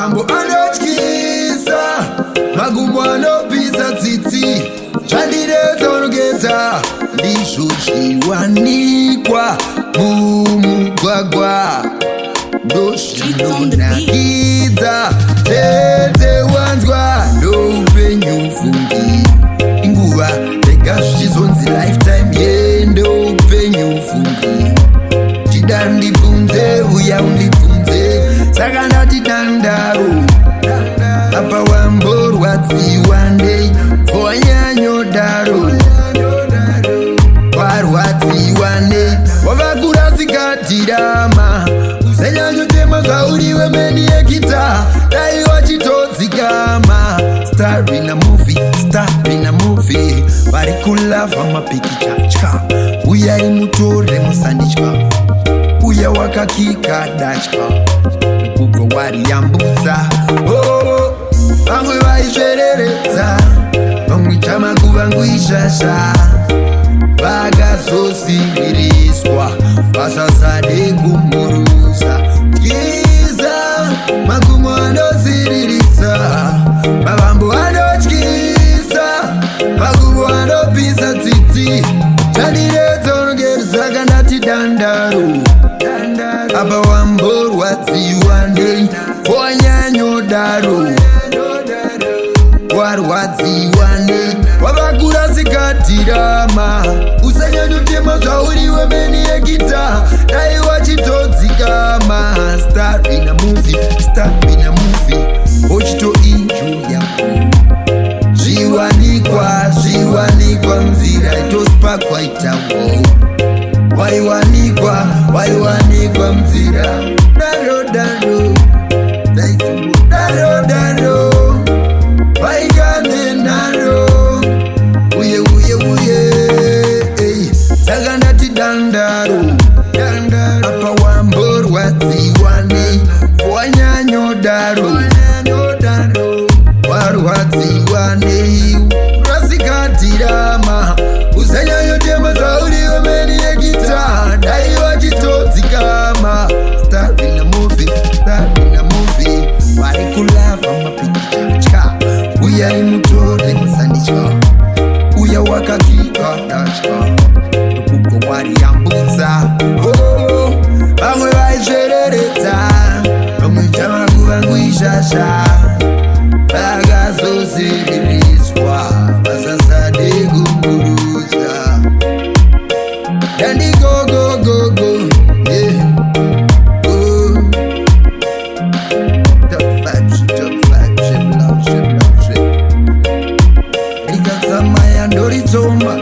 mavambo anotyisa, magumo anopisa tsitsi, zvandiredza unogeta ndizvo zviwanikwa mumugwagwa, ndozvinonakidza tete wanzwa ndoupenyu fungi, inguva rega zvichizonzi lifetime yendoupenyu fungi, chida ndibvunze uya undibvunze, saka ndati dandaro apa wamborwadziwa ndei vonyanyodaro, warwadziwa nei wakakura zikatirama, senyanyotema kauriwe meni yekita dai wachitodzikama, star in a movie vari kulava mapikichachka, uyai mutore musanditya, uya wakakika datya kubva wariyambutsa. Vamwe vaizvereredza, vamwe chamakuva nguishasha, vakazosiviriswa vasasade kumurusa, tyiza magumo anosiririsa, mavambo anotyisa, magumo anopisa tsitsi, zvandiredza unogerisa kandati dandaro, apa wamborwadziwa ndei vonyanyodaro, warwadziwa nei wakakura zikatirama, usanyanyotema zvauriwe meni yekita dai wachitodzikama, star in a movie ochitoinjuya, zviwanikwa mzira itospakwa itawo, waiwanikwa mzira daro waigane naro, uye saka ndati dandaro apa wamborwadziwa nei wanyanyodaro, warwadziwa nei rasikadhirama, usanyanyotema zvauriwe meni yekita dai wachitodzikama, star in a movie vari kulava mapikichachka, uyai mutore musanditya, uya wakakika datya kubva wariyambutsa. Vamwe vaizvereredza, vamwe chamakuva nguishasha, vakazosiviriswa vasasade kumurudza, dandigogogogo rikatsamaya ndoritsomba.